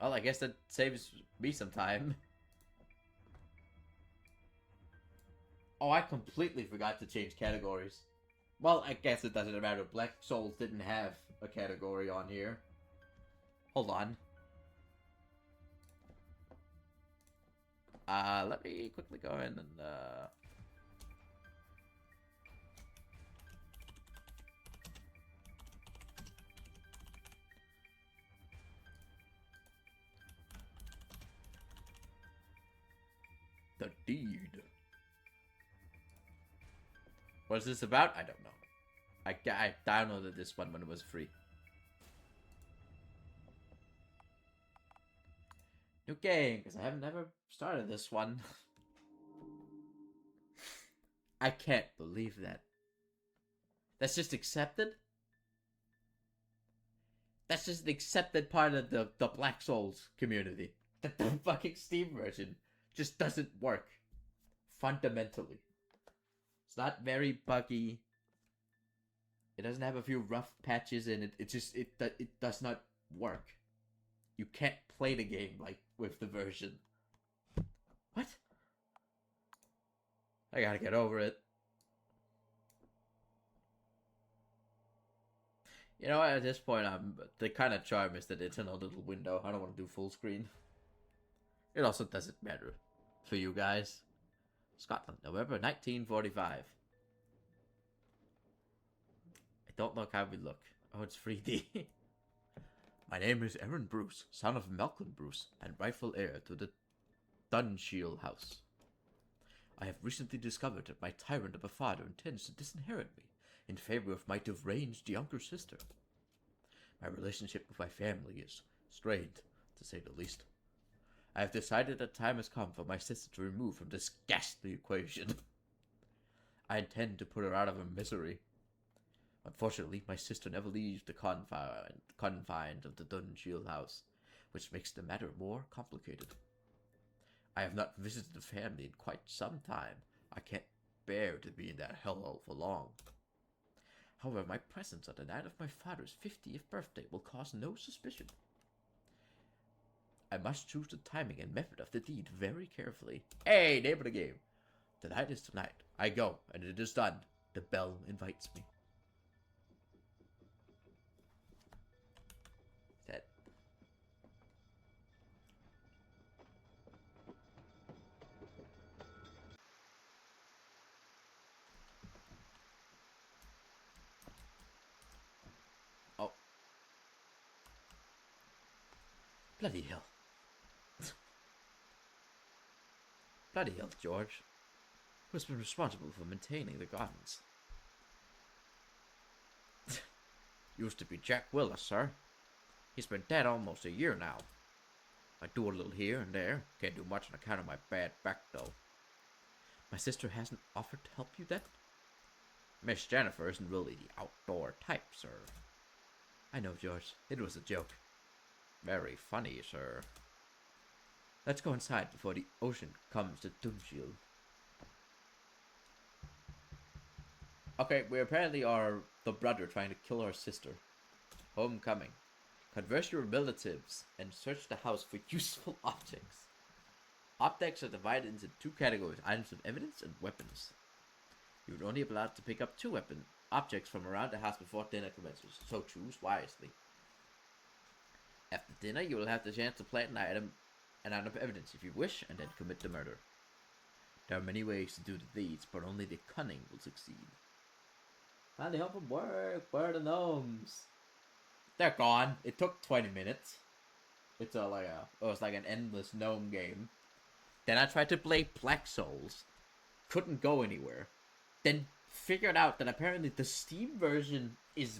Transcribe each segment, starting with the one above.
Well, I guess that saves me some time. Oh, I completely forgot to change categories. Well, I guess it doesn't matter. Black Souls didn't have a category on here. Hold on. Let me quickly go in and, The Deed. What is this about? I don't know. I downloaded this one when it was free. New game, because I haven't ever started this one. I can't believe that. That's just accepted? That's just an accepted part of the Black Souls community. That the fucking Steam version just doesn't work. Fundamentally. It's not very buggy. It doesn't have a few rough patches in it. It does not work. You can't play the game like with the version. What? I gotta get over it. You know, at this point, the kind of charm is that it's in a little window. I don't want to do full screen. It also doesn't matter for you guys. Scotland, November 1945. I don't look how we look. Oh, it's 3D. My name is Aaron Bruce, son of Malcolm Bruce, and rightful heir to the Dunshield house. I have recently discovered that my tyrant of a father intends to disinherit me in favor of my deranged younger sister. My relationship with my family is strained, to say the least. I have decided that time has come for my sister to remove from this ghastly equation. I intend to put her out of her misery. Unfortunately, my sister never leaves the confines of the Dunshield house, which makes the matter more complicated. I have not visited the family in quite some time. I can't bear to be in that hellhole for long. However, my presence on the night of my father's 50th birthday will cause no suspicion. I must choose the timing and method of the deed very carefully. Hey, name of the game. The night is tonight. I go, and it is done. The bell invites me. That. Oh. Bloody hell. Bloody hell, George. Who's been responsible for maintaining the gardens? Used to be Jack Willis, sir. He's been dead almost a year now. I do a little here and there. Can't do much on account of my bad back, though. My sister hasn't offered to help you then? Miss Jennifer isn't really the outdoor type, sir. I know, George. It was a joke. Very funny, sir. Let's go inside before the ocean comes to Dunshield. Okay, we apparently are the brother trying to kill our sister. Homecoming. Converse your relatives and search the house for useful objects. Objects are divided into two categories, items of evidence and weapons. You are only allowed to pick up two objects from around the house before dinner commences, so choose wisely. After dinner, you will have the chance to plant an item of evidence if you wish, and then commit the murder. There are many ways to do the deeds, but only the cunning will succeed. Find the help from work. Where are the gnomes? They're gone. It took 20 minutes. It was like an endless gnome game. Then I tried to play Black Souls. Couldn't go anywhere. Then figured out that apparently the Steam version is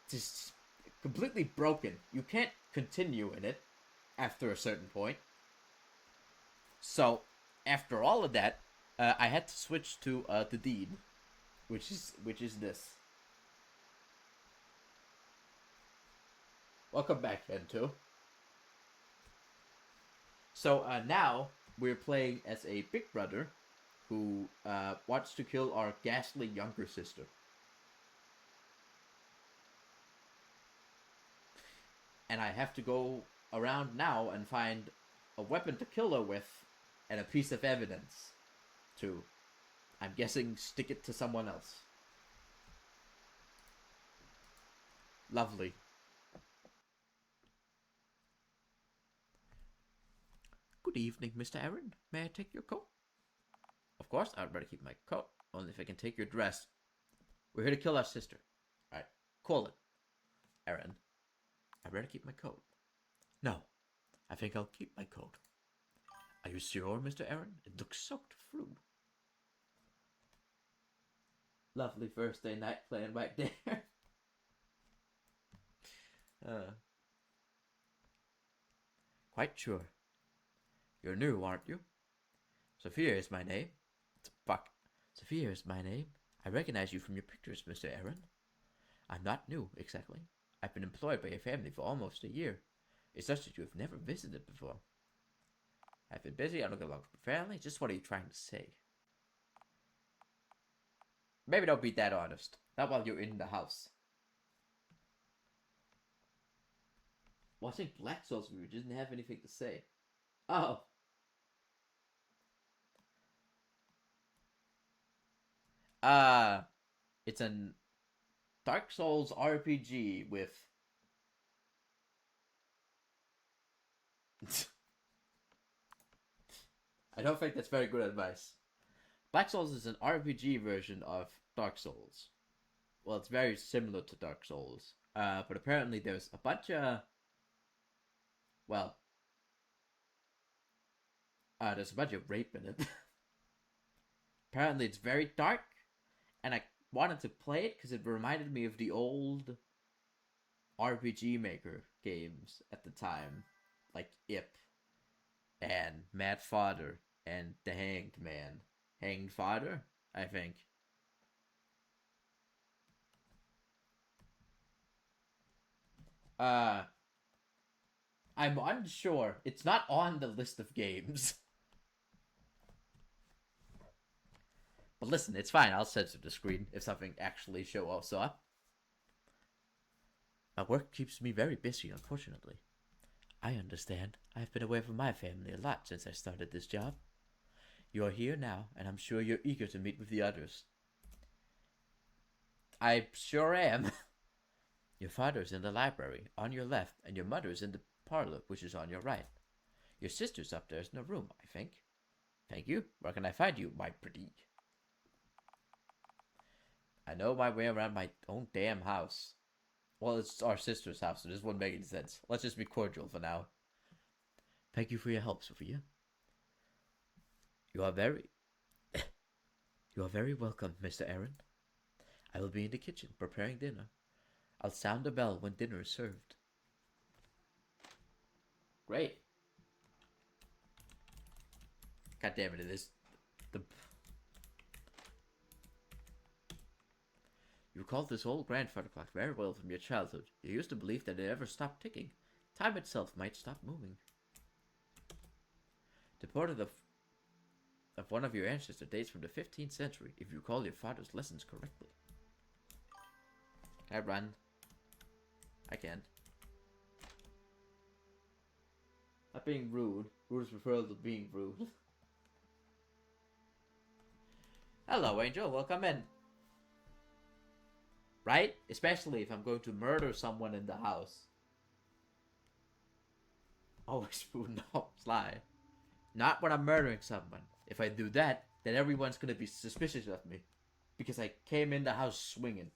just completely broken. You can't continue in it after a certain point. So, after all of that, I had to switch to the Deed, which is this. Welcome back, N2. So now we're playing as a big brother who wants to kill our ghastly younger sister. And I have to go around now and find a weapon to kill her with and a piece of evidence to, I'm guessing, stick it to someone else. Lovely. Good evening, Mr. Aaron. May I take your coat? Of course, I'd rather keep my coat. Only if I can take your dress. We're here to kill our sister. Alright, call it. Aaron, I'd rather keep my coat. No, I think I'll keep my coat. Are you sure, Mr. Aaron? It looks soaked through. Lovely first day night playing right there. Quite sure. You're new, aren't you? Sophia is my name. Fuck. Sophia is my name. I recognize you from your pictures, Mr. Aaron. I'm not new, exactly. I've been employed by your family for almost a year. It's just that you have never visited before. I've been busy, I don't get along with my family. Just what are you trying to say? Maybe don't be that honest. Not while you're in the house. Watching Black Souls review didn't have anything to say. Oh. It's an Dark Souls RPG with I don't think that's very good advice. Black Souls is an RPG version of Dark Souls. Well, it's very similar to Dark Souls. But apparently there's a bunch of there's a bunch of rape in it. Apparently it's very dark, and I wanted to play it because it reminded me of the old RPG Maker games at the time, like Ip and Mad Father and The Hanged Man. Hanged Father, I think. I'm unsure. It's not on the list of games. But listen, it's fine. I'll censor the screen if something actually shows up. My work keeps me very busy, unfortunately. I understand. I've been away from my family a lot since I started this job. You are here now, and I'm sure you're eager to meet with the others. I sure am. Your father's in the library, on your left, and your mother's in the parlor, which is on your right. Your sister's upstairs in a room, I think. Thank you. Where can I find you, my pretty? I know my way around my own damn house. Well, it's our sister's house, so this wouldn't make any sense. Let's just be cordial for now. Thank you for your help, Sophia. You are very welcome, Mr. Aaron. I will be in the kitchen preparing dinner. I'll sound the bell when dinner is served. Great. God damn it, it is the... You recall this old grandfather clock very well from your childhood. You used to believe that it never stopped ticking. Time itself might stop moving. The portrait of one of your ancestors dates from the 15th century, if you recall your father's lessons correctly. Can I run? I can't. Not being rude. Rude is preferable to being rude. Hello, Angel. Welcome in. Right? Especially if I'm going to murder someone in the house. Always rude, no, sly. Not when I'm murdering someone. If I do that, then everyone's gonna be suspicious of me. Because I came in the house swinging.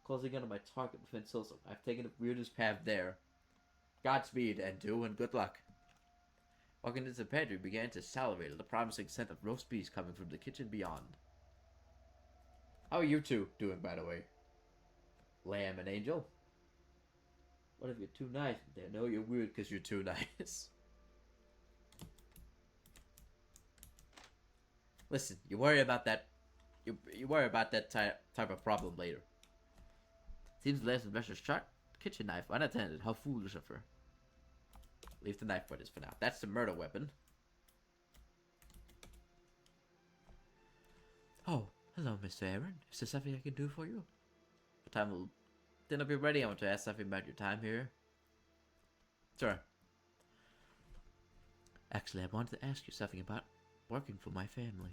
Closing in on my target within Silsum. I've taken the weirdest path there. Godspeed, Endu, and good luck. Walking into the pantry, began to salivate at the promising scent of roast beef coming from the kitchen beyond. How are you two doing, by the way? Lamb and Angel? What if you're too nice? They know you're weird because you're too nice. Listen, you worry about that. You worry about that type of problem later. Seems the last investor's shot kitchen knife unattended. How foolish of her. Leave the knife for this for now. That's the murder weapon. Oh, hello, Mr. Aaron. Is there something I can do for you? What time will dinner be ready? I want to ask something about your time here. Sure. Actually, I wanted to ask you something about working for my family.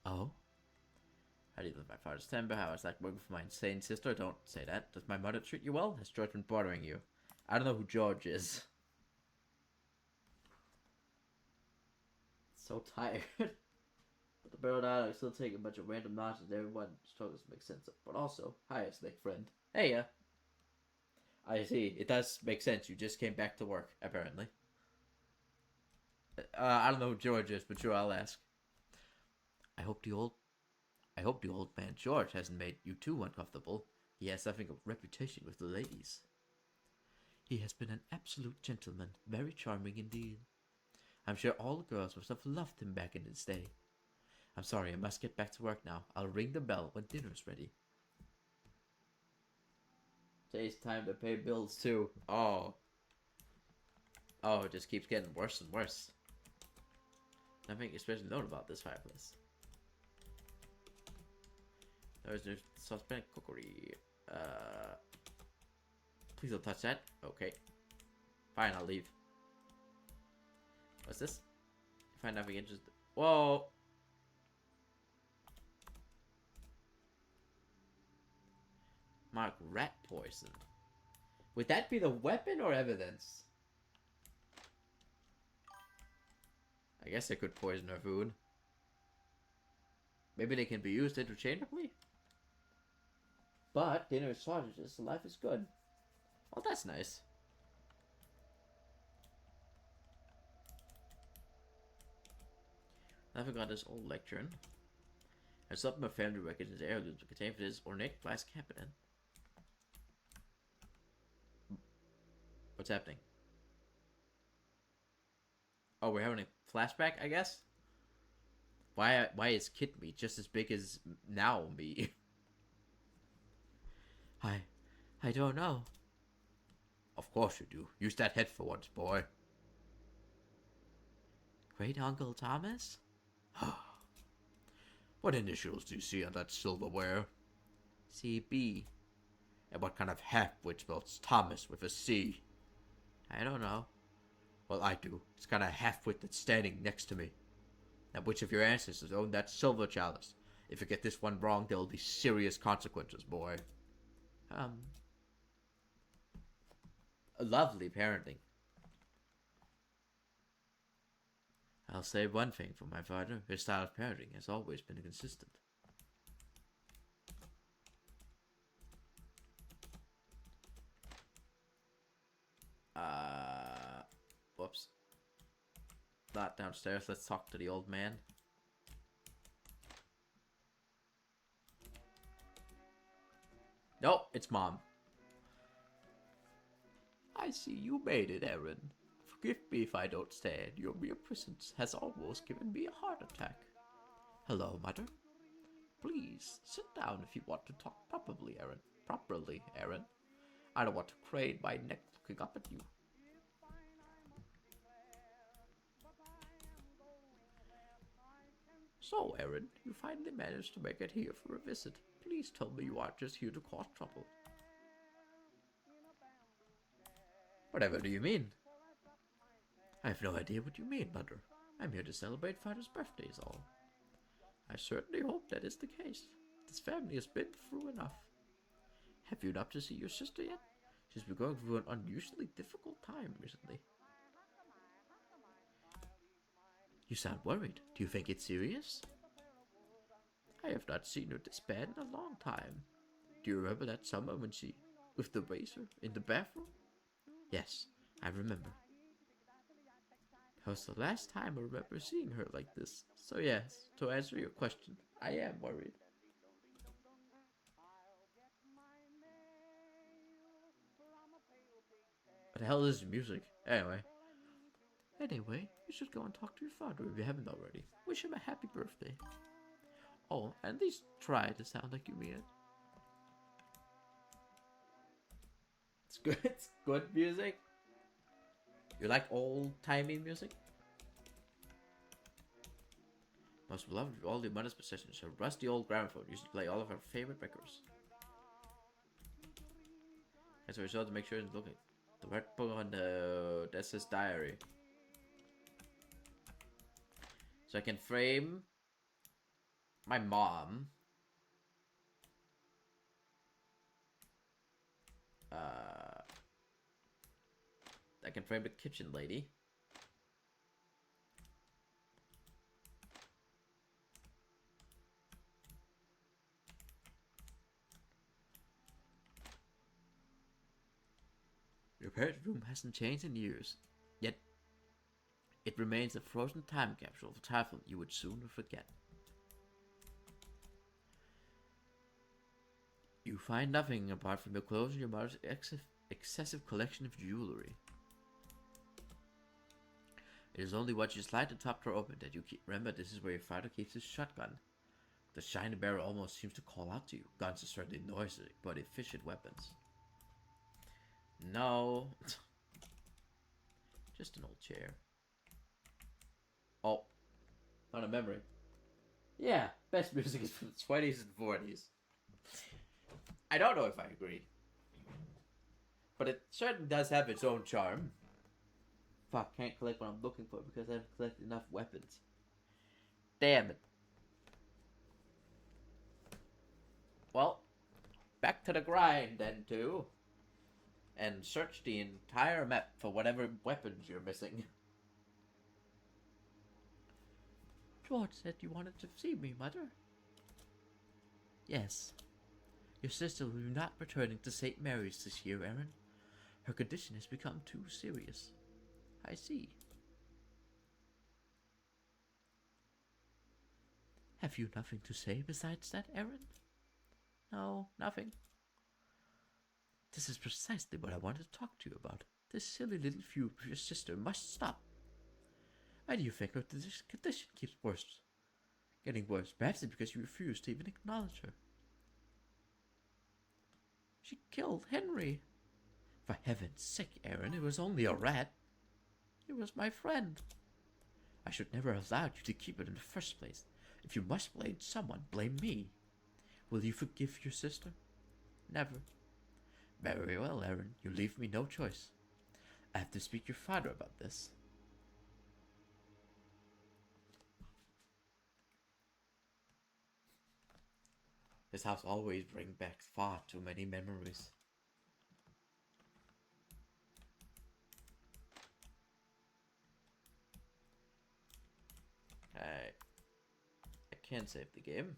Oh? How do you live my father's timber? How is that working for my insane sister? Don't say that. Does my mother treat you well? Has George been bothering you? I don't know who George is. So tired. But the barrel dialogue still taking a bunch of random nonsense everyone struggles to make sense of. But also, hi, snake friend. Hey, I see. It does make sense. You just came back to work, apparently. I don't know who George is, but sure, I'll ask. I hope the old I hope the old man George hasn't made you too uncomfortable. He has something of reputation with the ladies. He has been an absolute gentleman, very charming indeed. I'm sure all the girls must have loved him back in his day. I'm sorry, I must get back to work now. I'll ring the bell when dinner's ready. Today's time to pay bills too. Oh. Oh, it just keeps getting worse and worse. Nothing especially known about this fireplace. There's no suspect cookery. Please don't touch that. Okay. Fine, I'll leave. What's this? Find nothing interesting. Whoa! Mark rat poison. Would that be the weapon or evidence? I guess they could poison our food. Maybe they can be used interchangeably? But dinner is sausages, so life is good. Well, that's nice. I forgot this old lectern. There's something my family records as heirlooms that contain for this ornate glass cabinet. What's happening? Oh, we're having a flashback, I guess? Why is Kid Me just as big as now me? I don't know. Of course you do. Use that head for once, boy. Great Uncle Thomas? What initials do you see on that silverware? CB. And what kind of half-wit spells Thomas with a C? I don't know. Well, I do. It's kind of half-wit that's standing next to me. Now, which of your ancestors owned that silver chalice? If you get this one wrong, there will be serious consequences, boy. Lovely parenting. I'll say one thing for my father. His style of parenting has always been consistent. Whoops. Not downstairs. Let's talk to the old man. Nope, it's Mom. I see you made it, Aaron. Forgive me if I don't stand. Your mere presence has almost given me a heart attack. Hello, Mother. Please, sit down if you want to talk properly, Aaron. Properly, Aaron. I don't want to crane my neck looking up at you. So, Aaron, you finally managed to make it here for a visit. Please tell me you aren't just here to cause trouble. Whatever do you mean? I have no idea what you mean, Mother. I'm here to celebrate Father's birthday is all. I certainly hope that is the case. This family has been through enough. Have you been up to see your sister yet? She's been going through an unusually difficult time recently. You sound worried. Do you think it's serious? I have not seen her this bad in a long time. Do you remember that summer when she... with the razor in the bathroom? Yes, I remember. That was the last time I remember seeing her like this. So yes, to answer your question, I am worried. What the hell is the music? Anyway, you should go and talk to your father if you haven't already. Wish him a happy birthday. Oh, at least try to sound like you mean it. It's good. It's good music. You like old-timey music? Most beloved of all the mother's possessions, a rusty old gramophone used to play all of her favorite records. As a result, to make sure it's looking. The red book on the That's his diary. So I can frame my mom. I can frame the kitchen lady. Your bedroom hasn't changed in years, yet it remains a frozen time capsule of a time you would sooner forget. You find nothing apart from your clothes and your mother's excessive collection of jewelry. It is only once you slide the top drawer open that you remember this is where your father keeps his shotgun. The shiny barrel almost seems to call out to you. Guns are certainly noisy, but efficient weapons. No. Just an old chair. Oh. Found a memory. Yeah, best music is from the 20s and 40s. I don't know if I agree. But it certainly does have its own charm. Fuck, can't collect what I'm looking for because I haven't collected enough weapons. Damn it. Well, back to the grind then, too. And search the entire map for whatever weapons you're missing. George said you wanted to see me, Mother. Yes. Your sister will be not returning to St. Mary's this year, Aaron. Her condition has become too serious. I see. Have you nothing to say besides that, Aaron? No, nothing. This is precisely what I wanted to talk to you about. This silly little feud with your sister must stop. Why do you think her condition keeps worse? Getting worse, perhaps it's because you refuse to even acknowledge her. She killed Henry. For heaven's sake, Aaron, it was only a rat. It was my friend. I should never have allowed you to keep it in the first place. If you must blame someone, blame me. Will you forgive your sister? Never. Very well, Aaron. You leave me no choice. I have to speak to your father about this. This house always brings back far too many memories. I can't save the game.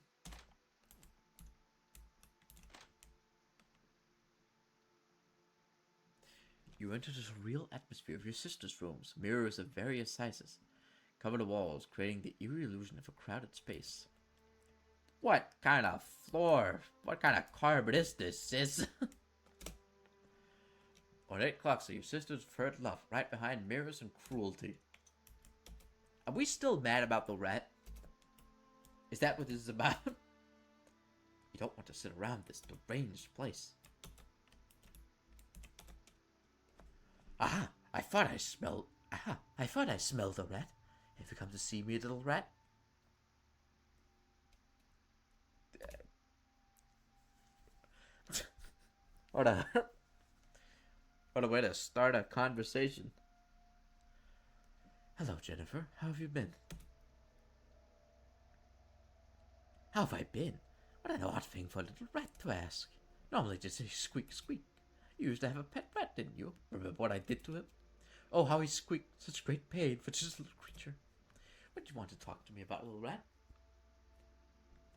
You enter the surreal atmosphere of your sister's rooms. Mirrors of various sizes cover the walls, creating the eerie illusion of a crowded space. What kind of floor? What kind of carpet is this, sis? Ornate clocks are your sister's preferred love, right behind mirrors and cruelty. Are we still mad about the rat? Is that what this is about? You don't want to sit around this deranged place. Aha! I thought I smelled the rat. Have you come to see me, little rat? What a way to start a conversation. Hello, Jennifer. How have you been? How have I been? What an odd thing for a little rat to ask. Normally just say squeak, squeak. You used to have a pet rat, didn't you? Remember what I did to him? Oh, how he squeaked. Such great pain for just a little creature. What do you want to talk to me about, little rat?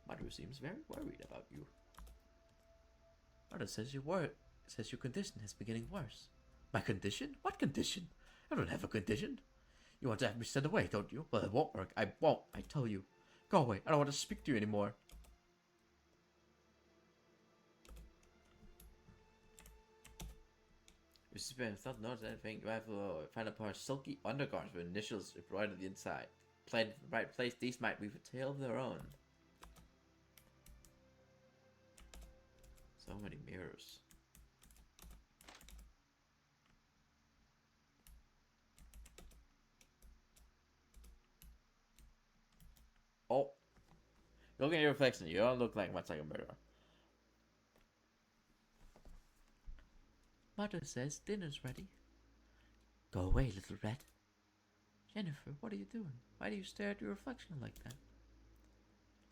Mother seems very worried about you. Mother says your condition is getting worse. My condition? What condition? I don't have a condition. You want to have me sent away, don't you? Well, it won't work. I won't, I tell you. Go away. I don't want to speak to you anymore. If you don't notice anything, you have to find a pair of silky undergarments with initials embroidered on the inside. Planted in the right place, these might weave a tale of their own. So many mirrors. Oh. Look at your reflection. You don't look like much like a murderer. Mother says dinner's ready. Go away, little rat. Jennifer, what are you doing? Why do you stare at your reflection like that?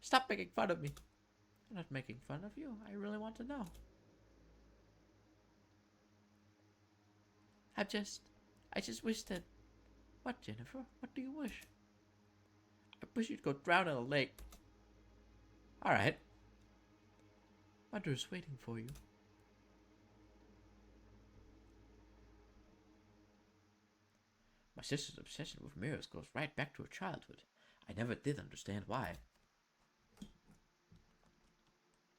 Stop making fun of me. I'm not making fun of you. I really want to know. I just wish that... What, Jennifer? What do you wish? I wish you'd go drown in a lake. Alright. Mother is waiting for you. My sister's obsession with mirrors goes right back to her childhood. I never did understand why.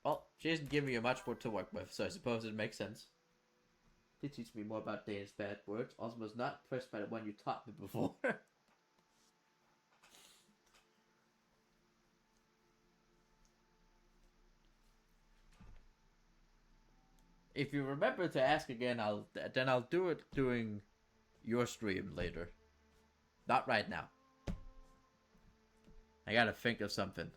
Well, she isn't giving you much more to work with, so I suppose it makes sense. Did teach me more about Dana's bad words. Also was not impressed by the one you taught me before. If you remember to ask again, I'll do it during your stream later. Not right now. I gotta think of something.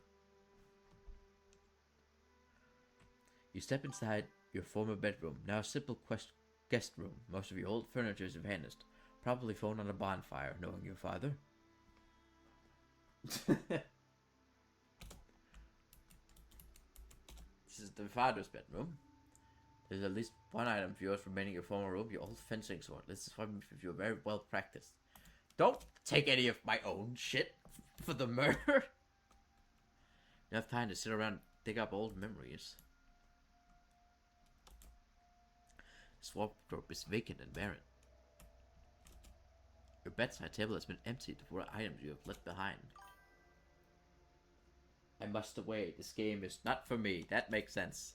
You step inside your former bedroom, now a simple guest room. Most of your old furniture has vanished, probably thrown on a bonfire, knowing your father. This is the father's bedroom. There's at least one item of yours remaining in your former room, your old fencing sword. This is one if you're very well practiced. Don't take any of my own shit for the murder. You have time to sit around and dig up old memories. This wardrobe is vacant and barren. Your bedside table has been emptied of what items you have left behind. I must away. This game is not for me. That makes sense.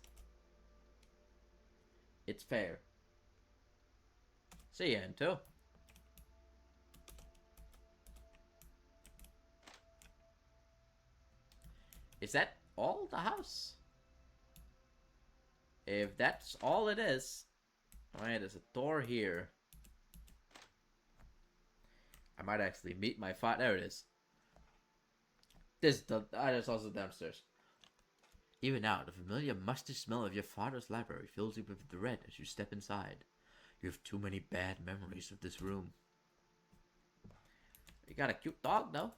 It's fair. See ya, Ento. Is that all the house? If that's all it is... Alright, there's a door here. I might actually meet my father. There it is. There's also downstairs. Even now, the familiar musty smell of your father's library fills you with dread as you step inside. You have too many bad memories of this room. You got a cute dog, though.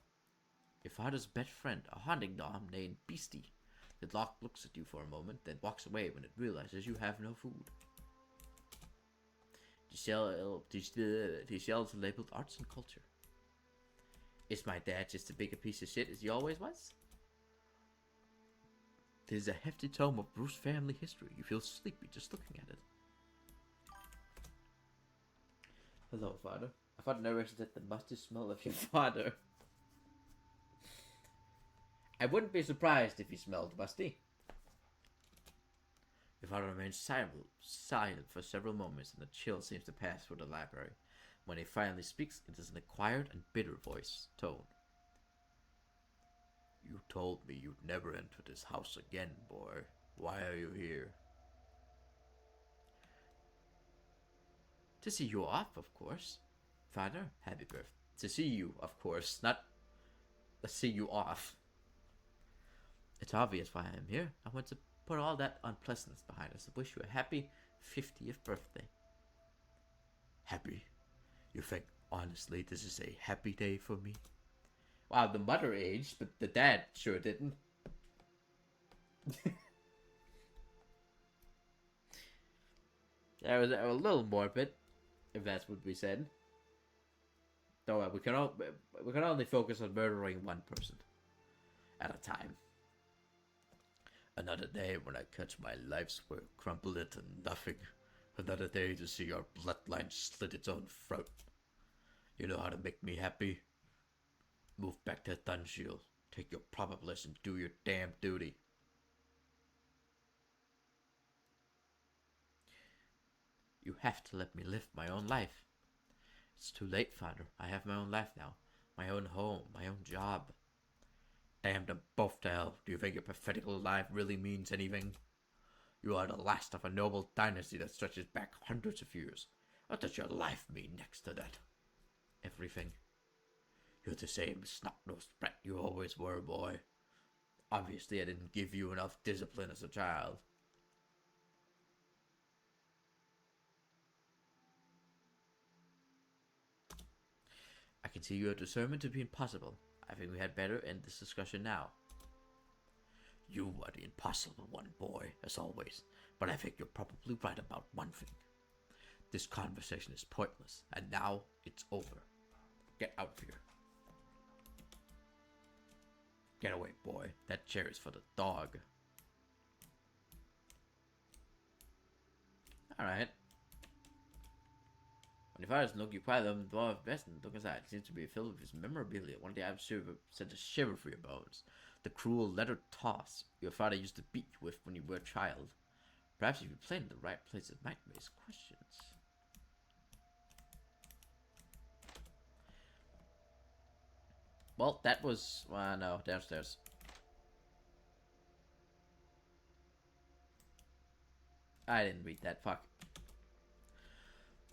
Your father's best friend, a hunting dog named Beastie. The dog looks at you for a moment, then walks away when it realizes you have no food. The shelves labeled arts and culture. Is my dad just as big a piece of shit as he always was? This is a hefty tome of Bruce family history. You feel sleepy just looking at it. Hello, father. I thought the narration said the musty smell of your father. I wouldn't be surprised if he smelled musty. Your father remains silent for several moments, and a chill seems to pass through the library. When he finally speaks, it is in a quiet and bitter tone. You told me you'd never enter this house again, boy. Why are you here? To see you off, of course. Father, happy birthday. To see you, of course, not to see you off. It's obvious why I'm here. I want to put all that unpleasantness behind us. I wish you a happy 50th birthday. Happy? You think, honestly, this is a happy day for me? Wow, the mother aged, but the dad sure didn't. That was a little morbid, if that's what we said. Though we can only focus on murdering one person at a time. Another day when I catch my life's work crumple into nothing. Another day to see our bloodline slit its own throat. You know how to make me happy? Move back to Dunshield. Take your proper place and do your damn duty. You have to let me live my own life. It's too late, father. I have my own life now. My own home, my own job. Damn them both to hell. Do you think your pathetic life really means anything? You are the last of a noble dynasty that stretches back hundreds of years. What does your life mean next to that? Everything. You're the same snot-nosed brat you always were, boy. Obviously, I didn't give you enough discipline as a child. can see you are determined to be impossible. I think we had better end this discussion now. You are the impossible one, boy, as always. But I think you're probably right about one thing. This conversation is pointless, and now it's over. Get out of here. Get away, boy. That chair is for the dog. Alright. When your father's look, you quiet them, the dwarf best, and look inside. It seems to be filled with his memorabilia. One of the items sent a shiver through your bones. The cruel leather toss your father used to beat you with when you were a child. Perhaps if you played in the right place, it might raise questions. Well, that was... no, downstairs. I didn't read that, fuck.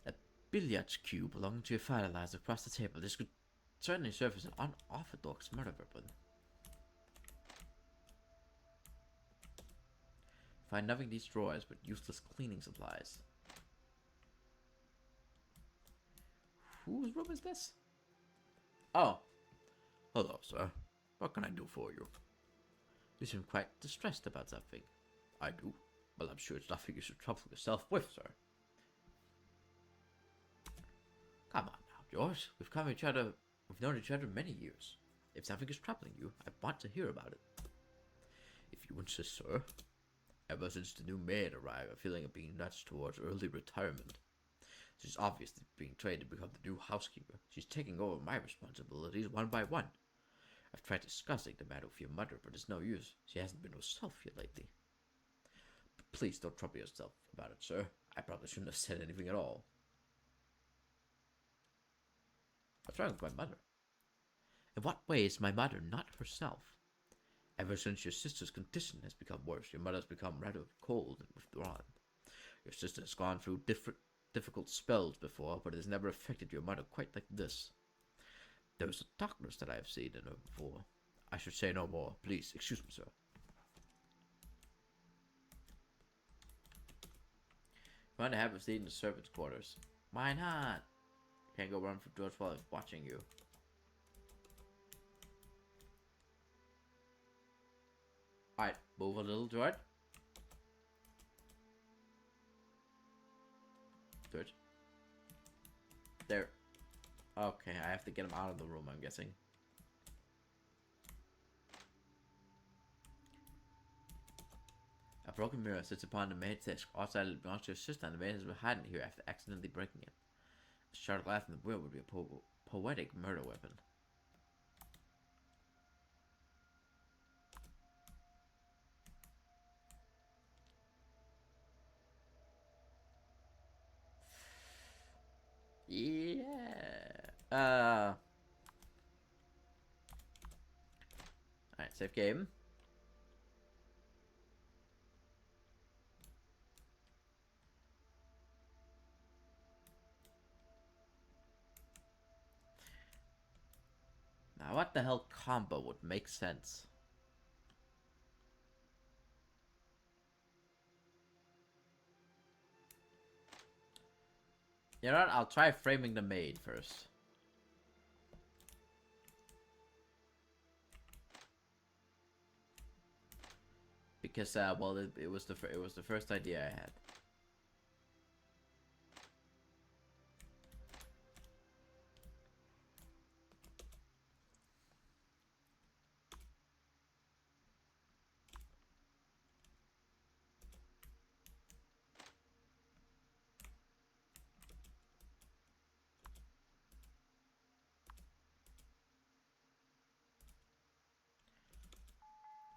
A billiard cue belonging to your father lies across the table. This could certainly serve as an unorthodox murder weapon. Find nothing in these drawers but useless cleaning supplies. Whose room is this? Oh. Hello, sir. What can I do for you? You seem quite distressed about something. I do. Well, I'm sure it's nothing you should trouble yourself with, sir. Come on now, George. We've known each other many years. If something is troubling you, I want to hear about it. If you insist, sir. Ever since the new maid arrived, a feeling of being nudged towards early retirement. She's obviously being trained to become the new housekeeper. She's taking over my responsibilities one by one. I've tried discussing the matter with your mother, but it's no use. She hasn't been herself here lately. But please don't trouble yourself about it, sir. I probably shouldn't have said anything at all. What's wrong with my mother? In what way is my mother not herself? Ever since your sister's condition has become worse, your mother's become rather cold and withdrawn. Your sister has gone through difficult spells before, but it has never affected your mother quite like this. There is a darkness that I have seen in her before. I should say no more. Please, excuse me, sir. You want to have a seat in the servants' quarters? Why not? Can't go run for George while he's watching you. Alright, move a little, George. George. There. Okay, I have to get him out of the room, I'm guessing. A broken mirror sits upon the maid's desk. Outside it belongs to your sister, and the maid has been hiding it here after accidentally breaking it. A shard of glass in the wheel would be a poetic murder weapon. Yeah. Alright, save game. Now, what the hell combo would make sense? You know what? I'll try framing the maid first. Because well, it was the first idea I had.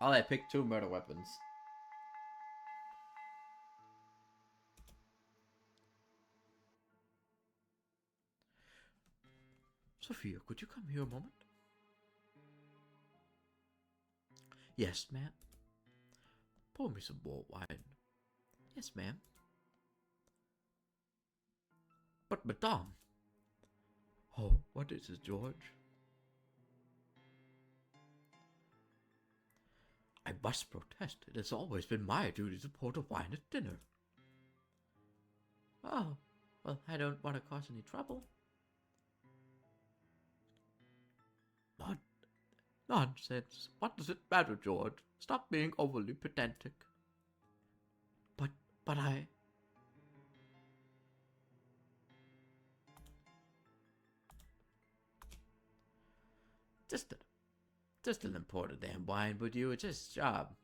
I picked 2 murder weapons. Sophia, could you come here a moment? Yes, ma'am. Pour me some more wine. Yes, ma'am. But, madame. Oh, what is it, George? I must protest. It has always been my duty to pour the wine at dinner. Oh, well, I don't want to cause any trouble. Nonsense. What does it matter, George? Stop being overly pedantic. But I... Just an important damn wine, but you, it's his job.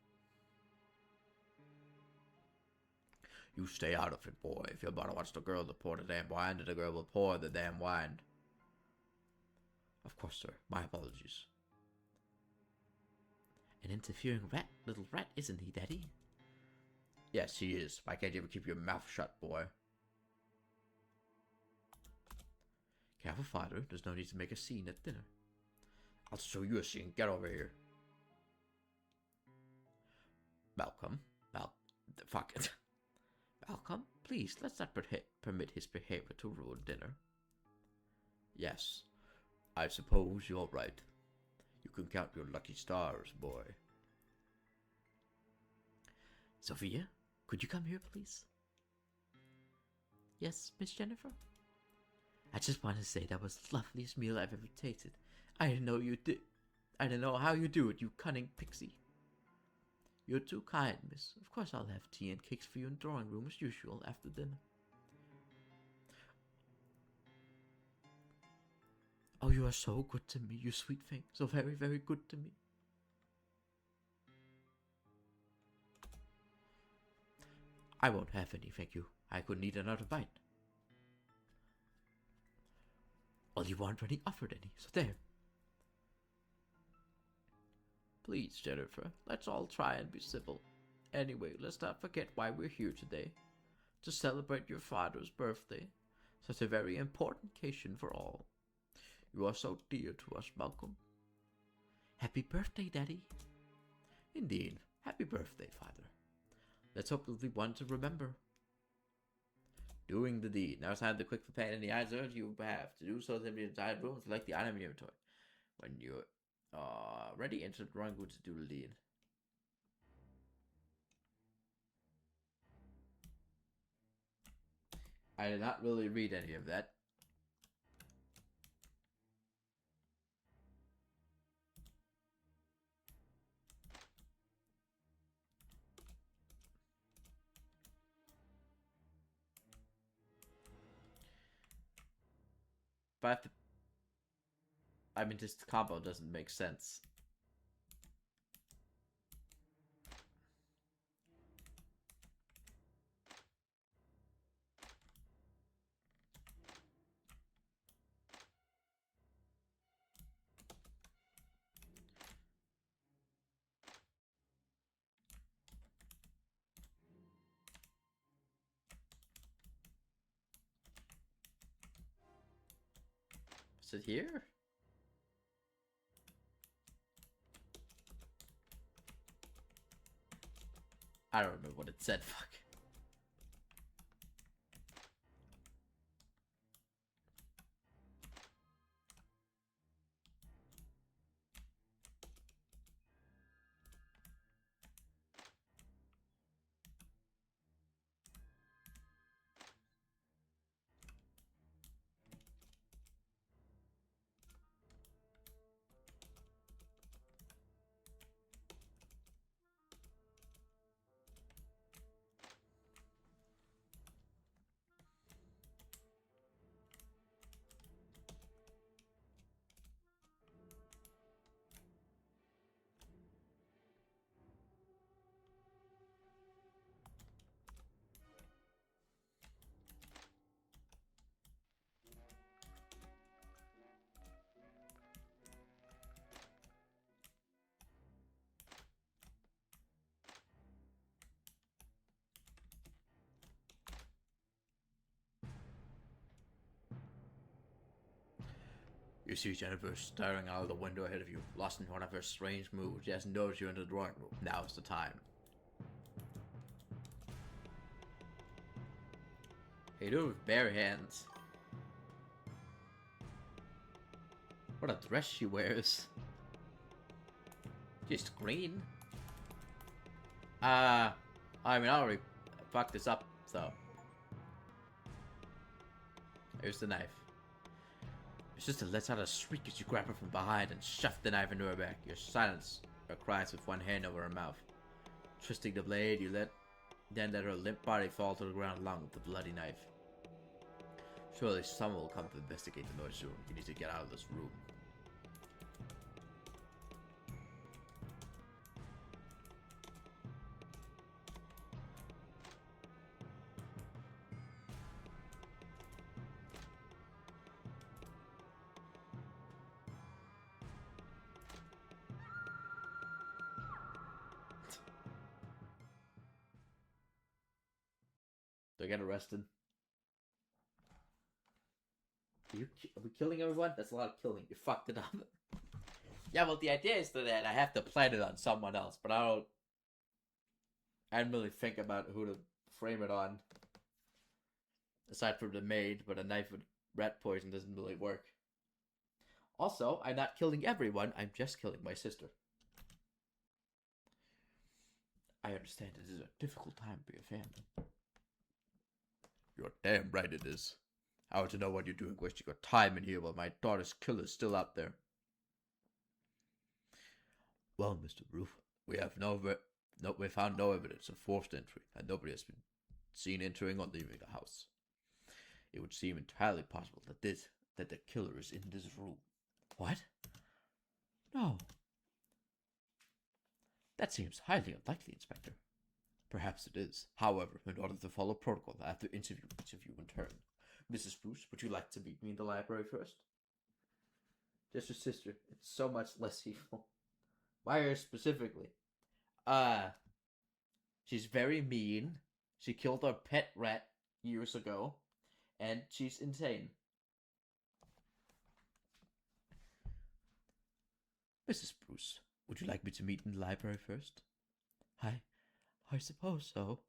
You stay out of it, boy. If your mother wants the girl to pour the damn wine, then the girl will pour the damn wine. Of course, sir. My apologies. An interfering little rat, isn't he, Daddy? Yes, he is. Why can't you ever keep your mouth shut, boy? Careful, father. There's no need to make a scene at dinner. I'll show you a scene. Get over here. Malcolm. Fuck it. Malcolm, please, let's not permit his behavior to ruin dinner. Yes, I suppose you're right. You can count your lucky stars, boy. Sophia, could you come here, please? Yes, Miss Jennifer? I just want to say that was the loveliest meal I've ever tasted. I didn't know you did. I didn't know how you do it, you cunning pixie. You're too kind, miss. Of course I'll have tea and cakes for you in the drawing room as usual after dinner. Oh, you are so good to me, you sweet thing. So very, very good to me. I won't have any, thank you. I could need another bite. Well, you weren't really offered any, so there. Please, Jennifer, let's all try and be civil. Anyway, let's not forget why we're here today. To celebrate your father's birthday. Such a very important occasion for all. You are so dear to us, Malcolm. Happy birthday, Daddy. Indeed, happy birthday, Father. Let's hope you'll be one to remember. Doing the deed. Now it's time to quick prepare any items you have. To do so, simply inside room, select the item in your inventory. When you're ready, enter the drawing room to do the deed. I did not really read any of that. But I mean, this combo doesn't make sense. Is it here? I don't remember what it said, fuck. You see Jennifer staring out of the window ahead of you, lost in one of her strange moods. She hasn't noticed you in the drawing room. Now's the time. Hey, do it with bare hands. What a dress she wears. Just green. I mean, I already fucked this up, so. Here's the knife. Your sister lets out a shriek as you grab her from behind and shove the knife into her back. You silence her cries with one hand over her mouth. Twisting the blade, you then let her limp body fall to the ground along with the bloody knife. Surely someone will come to investigate the noise soon. You need to get out of this room. Do I get arrested? Are we killing everyone? That's a lot of killing. You fucked it up. Yeah, well, the idea is that I have to plant it on someone else, but I didn't really think about who to frame it on. Aside from the maid, but a knife with rat poison doesn't really work. Also, I'm not killing everyone, I'm just killing my sister. I understand it is a difficult time for your family. You're damn right it is. How would you know what you're doing wasting your time in here while my daughter's killer's still out there? Well, Mr. Roof, we found no evidence of forced entry, and nobody has been seen entering or leaving the house. It would seem entirely possible that the killer is in this room. What? No. That seems highly unlikely, Inspector. Perhaps it is. However, in order to follow protocol, I have to interview each of you in turn. Mrs. Bruce, would you like to meet me in the library first? Just your sister. It's so much less evil. Why her specifically? She's very mean. She killed our pet rat years ago. And she's insane. Mrs. Bruce, would you like me to meet in the library first? I suppose so.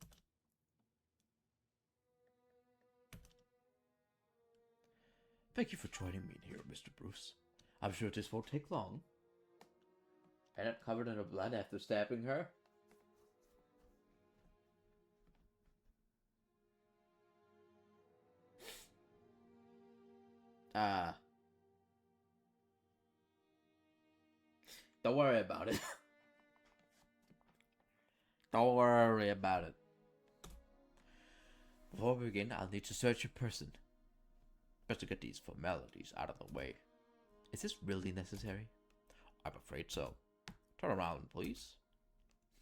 Thank you for joining me here, Mr. Bruce. I'm sure this won't take long. Bennett covered in her blood after stabbing her. Don't worry about it. Don't worry about it. Before we begin, I'll need to search your person. Best to get these formalities out of the way. Is this really necessary? I'm afraid so. Turn around, please.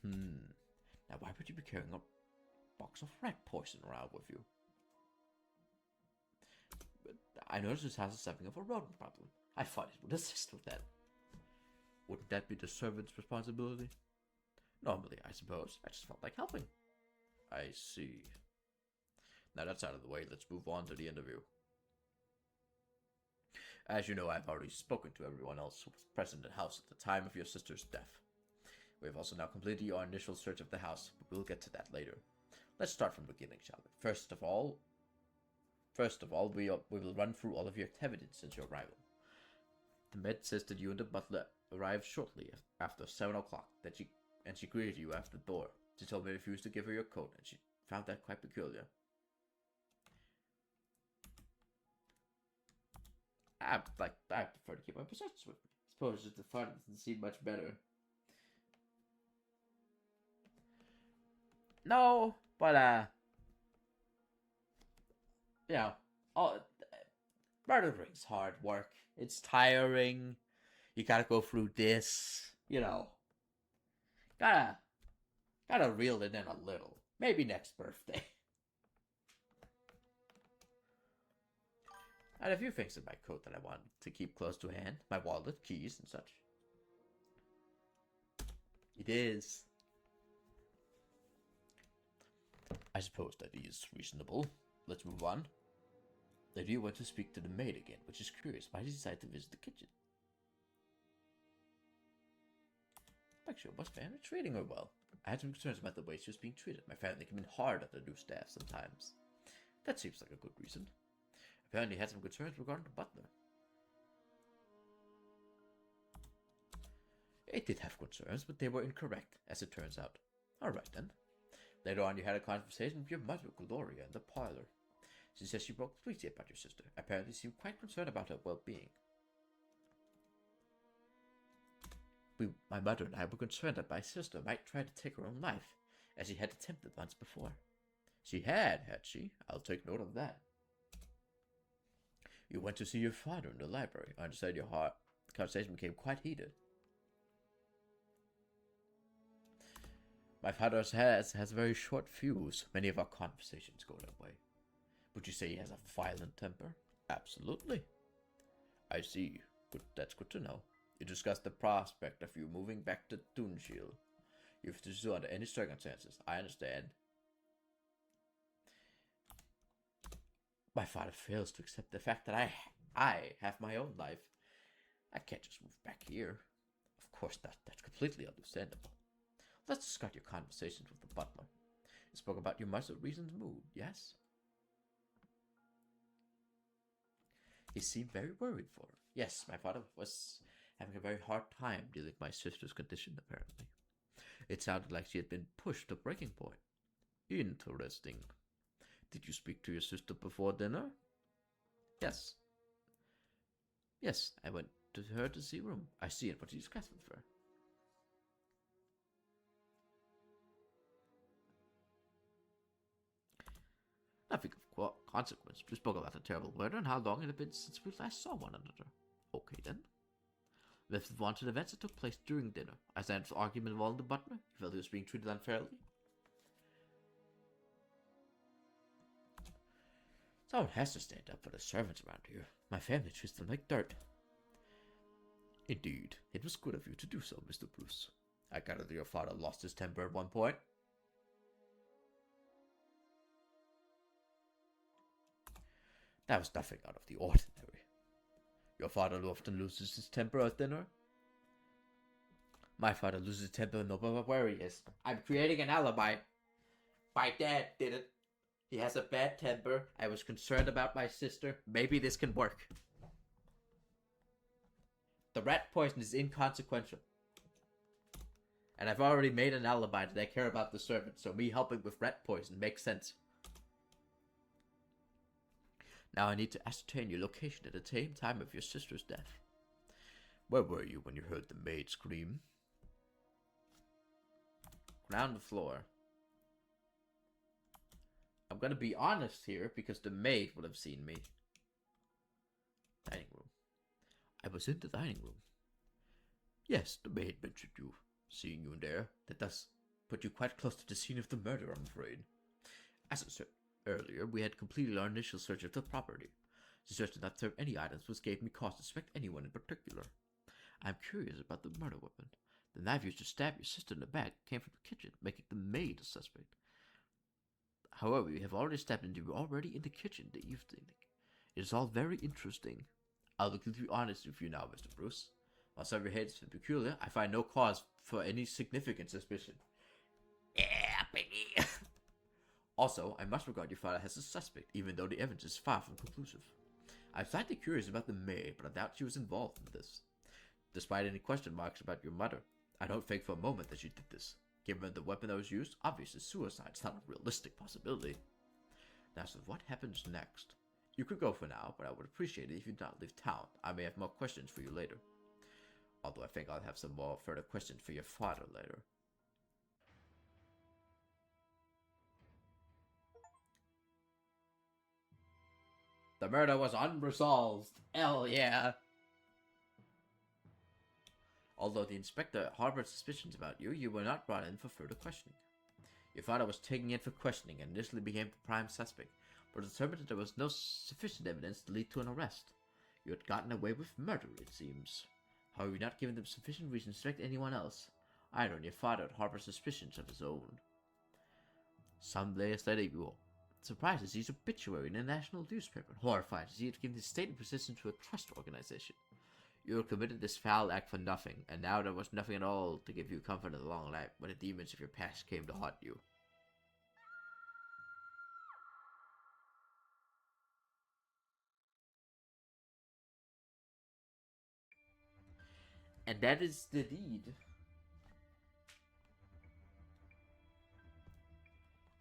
Now why would you be carrying a box of rat poison around with you? But I noticed this house is something of a rodent problem. I thought it would assist with that. Wouldn't that be the servant's responsibility? Normally, I suppose. I just felt like helping. I see. Now that's out of the way, let's move on to the interview. As you know, I've already spoken to everyone else who was present in the house at the time of your sister's death. We have also now completed our initial search of the house, but we'll get to that later. Let's start from the beginning, shall we? First of all, we will run through all of your activities since your arrival. The maid says that you and the butler arrived shortly after 7 o'clock, and she greeted you after the door. She told me to refuse to give her your coat, and she found that quite peculiar. I prefer to keep my possessions with me. I suppose just the fun doesn't seem much better. No, but you know, murdering's hard work. It's tiring. You gotta go through this. You know, gotta reel it in a little. Maybe next birthday. I had a few things in my coat that I wanted to keep close to hand. My wallet, keys, and such. It is. I suppose that is reasonable. Let's move on. They do want to speak to the maid again, which is curious. Why did you decide to visit the kitchen? Actually, my family treating her well. I had some concerns about the way she was being treated. My family came in hard on the new staff sometimes. That seems like a good reason. Apparently had some concerns regarding the butler. It did have concerns, but they were incorrect, as it turns out. Alright then. Later on, you had a conversation with your mother, Gloria, in the parlor. She says she broke completely about your sister. Apparently seemed quite concerned about her well-being. My mother and I were concerned that my sister might try to take her own life, as she had attempted once before. She had she? I'll take note of that. You went to see your father in the library. I understand your conversation became quite heated. My father has a very short fuse. Many of our conversations go that way. Would you say he has a violent temper? Absolutely. I see. That's good to know. You discussed the prospect of you moving back to Toonshield. You've to do under any circumstances. I understand. My father fails to accept the fact that I have my own life. I can't just move back here. Of course, that's completely understandable. Let's discuss your conversations with the butler. You spoke about your mother's recent mood, yes? He seemed very worried for her. Yes, my father was having a very hard time dealing with my sister's condition, apparently. It sounded like she had been pushed to breaking point. Interesting. Did you speak to your sister before dinner? Yes. Yes, I went to her to see room. I see it, what you discussed with her. Nothing of consequence. We spoke about the terrible murder and how long it had been since we last saw one another. Okay then. With the wanted events that took place during dinner, as I had an argument involving the butler, you felt he was being treated unfairly. Someone has to stand up for the servants around here. My family treats them like dirt. Indeed, it was good of you to do so, Mr. Bruce. I gather that your father lost his temper at one point. That was nothing out of the ordinary. Your father often loses his temper at dinner. My father loses his temper no matter where he is. I'm creating an alibi. My dad did it. He has a bad temper. I was concerned about my sister. Maybe this can work. The rat poison is inconsequential. And I've already made an alibi that I care about the servant, so me helping with rat poison makes sense. Now I need to ascertain your location at the same time of your sister's death. Where were you when you heard the maid scream? Ground floor. I'm gonna be honest here, because the maid would have seen me. Dining room. I was in the dining room. Yes, the maid mentioned you. Seeing you in there, that does put you quite close to the scene of the murder, I'm afraid. As I said earlier, we had completed our initial search of the property. The search did not serve any items which gave me cause to suspect anyone in particular. I am curious about the murder weapon. The knife used to stab your sister in the back came from the kitchen, making the maid a suspect. However, we have already stepped into already in the kitchen the evening. It is all very interesting. I'll be completely honest with you now, Mr. Bruce. While some of your heads are peculiar, I find no cause for any significant suspicion. Yeah, baby! Also, I must regard your father as a suspect, even though the evidence is far from conclusive. I'm slightly curious about the maid, but I doubt she was involved in this. Despite any question marks about your mother, I don't think for a moment that she did this. Given the weapon that was used, obviously suicide is not a realistic possibility. Now, so what happens next? You could go for now, but I would appreciate it if you did not leave town. I may have more questions for you later. Although I think I'll have some more further questions for your father later. The murder was unresolved. Hell yeah. Although the inspector harbored suspicions about you, you were not brought in for further questioning. Your father was taken in for questioning and initially became the prime suspect, but determined that there was no sufficient evidence to lead to an arrest. You had gotten away with murder, it seems. However, you had not given them sufficient reason to suspect anyone else. Either, and your father had harbored suspicions of his own. Some days later, you were surprised to see his obituary in a national newspaper, and horrified to see it given his stated position to a trust organization. You had committed this foul act for nothing, and now there was nothing at all to give you comfort in the long life when the demons of your past came to haunt you. And that is the deed.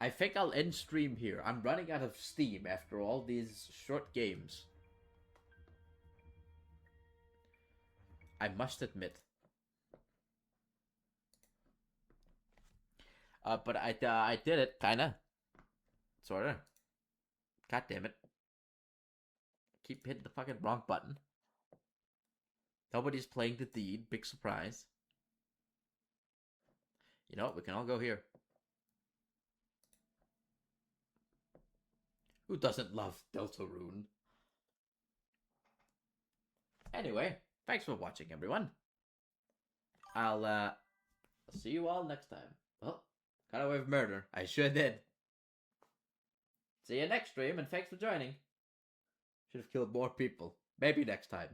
I think I'll end stream here. I'm running out of steam after all these short games. I must admit. But I did it, kinda. Sorta. God damn it. Keep hitting the fucking wrong button. Nobody's playing the deed. Big surprise. You know what? We can all go here. Who doesn't love Deltarune? Anyway, thanks for watching, everyone. I'll see you all next time. Well, got away with murder. I sure did. See you next stream, and thanks for joining. Should have killed more people. Maybe next time.